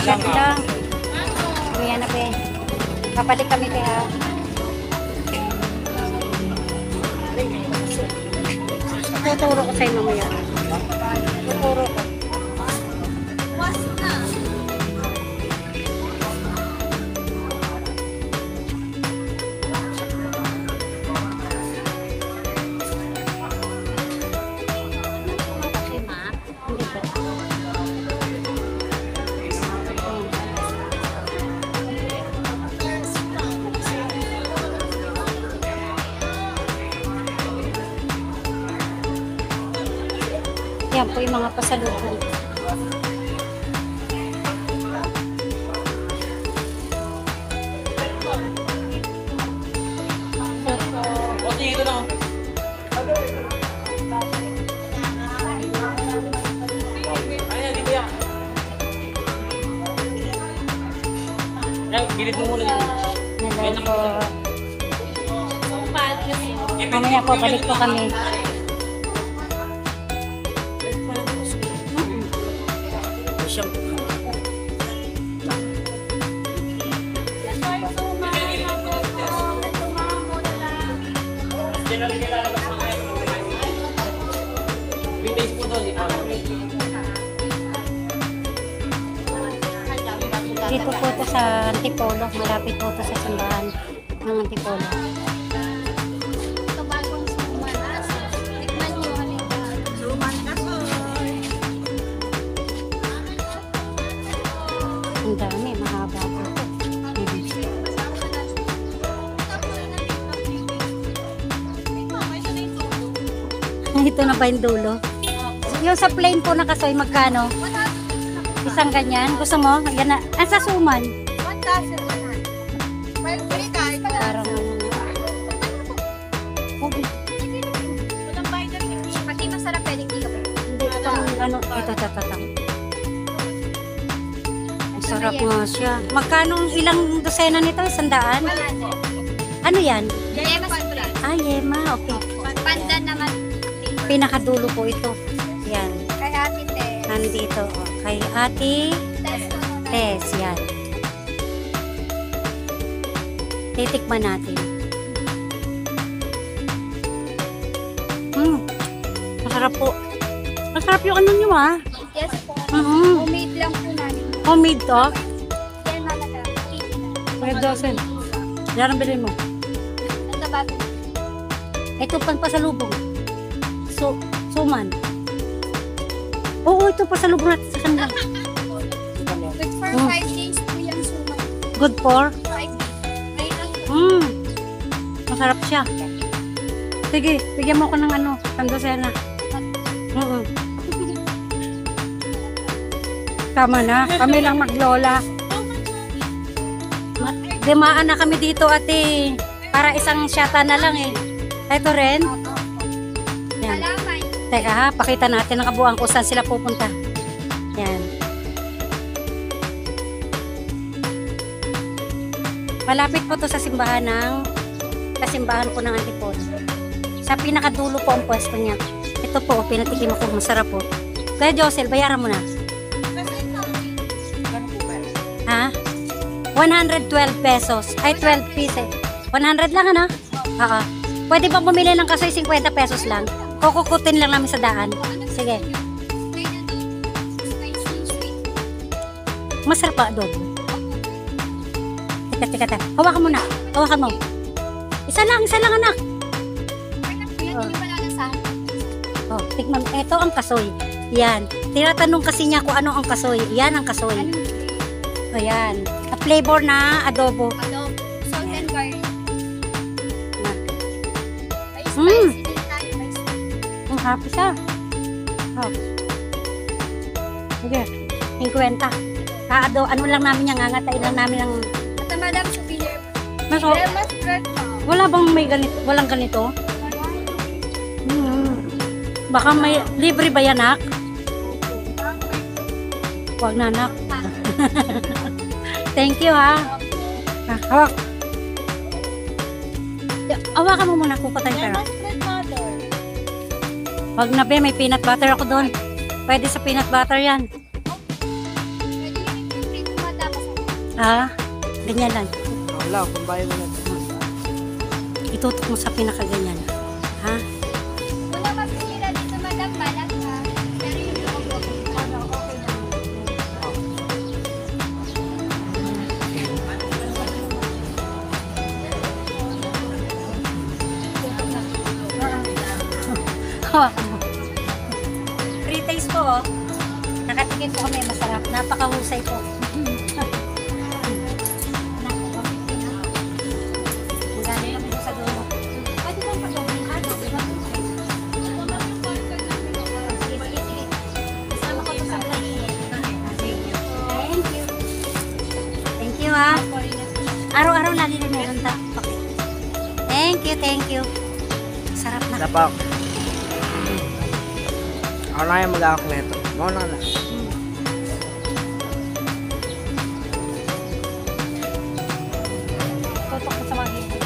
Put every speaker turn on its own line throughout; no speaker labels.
Agat lang. Ayan na, be. Kapalik kami, be, ha. Tuturo ko sa'yo mamaya. Tuturo ko. Yan po yung mga pasalubong.
Ito na. Ayan, dito yan. Gilid mo muna yun.
Hello po. Mamaya po, balik po kami. Dito po ito sa Antipolo. Malapit po ito sa simbahan ng Antipolo.
Ito bagong suman. Tikman nyo halika. Suman na po.
Ang dami, mahaba po ito. Ito na ba yung dulo? Yung sa plain po na kasoy, magkano? Isang ganyan. Gusto mo? Yan na. Ah, sa suman.
1,000
Parang
walang bayad na rin. Pati masarap pwedeng di ka pa.
hindi itong ano. Ito. Ang sarap nga siya. Magkano ilang dosena nito? 100? Ano yan?
Yema Sandra.
Ah, yema. Okay.
Pandan naman.
Pinakadulo po ito. Yan.
Kay Ate Te.
Nandito. Oh. Kay Ate Tess. Yan. Titikman natin. Masarap po. Masarap yung ano nyo, ah.
Yes po.
Homemade
Homemade lang po namin.
Homemade to.
Yan malaga.
5,000. Yan ang bilhin mo.
Ito bago.
Ito pang pasalubong. Suman. Oo, ito pasalubong natin sa kanila.
Good for 5 days po yung suman.
Good for?
5 days.
Masarap siya. Sige, bigyan mo ko ng ano, pandosena. Tama na, kami lang maglola. Dimaan na kami dito, ate. Para isang syata na lang eh. Ito rin. Yan.
Salamat.
Teka ha, pakita natin ang kabuuan kung saan sila pupunta. Yan. Malapit po to sa simbahan po ng Antipolo. Sa pinakadulo po ang pwesto niya. Ito po, pinatikim ako, masarap po. Kaya Josel, bayaran mo na. Ha? 112 pesos. Ay, 12 pieces. 100 lang ano? Oo. Pwede ba bumili ng kasoy 50 pesos lang? Kukukutin lang namin sa daan. Sige. Masarap pa adobo. Teka. Hawakan mo na. Hawakan mo. Isa lang anak. Oh, tikman. Ito ang kasoy. Yan. Tinatanong kasi niya kung ano ang kasoy. Yan ang kasoy. O yan. A flavor na adobo.
Adobo. Salt and garlic. Ay,
Mm.
spicy din tayo. May spicy.
Ang happy siya. Oh. Sige. 50. Ano lang namin yan. Ngangatain lang namin ng...
At ang madam souvenir.
Maso,
Lemas bread pa.
wala bang may ganito? Walang ganito? Baka may libre ba yan, nak? Huwag na, nak. Thank you, ha. Hawak. Hawakan mo muna kung patay ka.
Lemas bread mother.
Huwag na, be. May peanut butter ako doon. Pwede sa peanut butter yan.
Pwede yung print
Ah, ganyan lang.
Wala, kung bayo mo na.
Itutok mo sa pinakaganyan. Ha?
Wala masisira dito, madam. Balat ha. Pero yung loob, ano, okay lang.
Hawakan mo. Free taste po, oh. Nakatikim po kami, masarap. Napakahusay po. Magaling lang po sa dulo. Pwede bang pag-gawin ka? Di ba? Sige, sige, sige. Kasama ko to sa vlog. Thank you. Thank you, ha. Araw-araw lali na meron ta. Okay. Thank you. Sarap na.
Dapat. Ako na yung mag-aak nito. Mauna na.
Tutok ko sa mga gilid.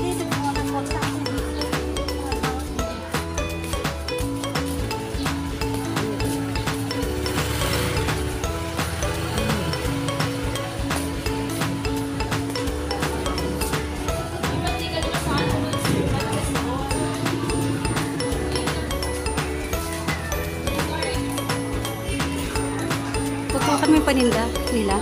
Dito po ako ng sa akin. Tutukan mo yung paninda nila.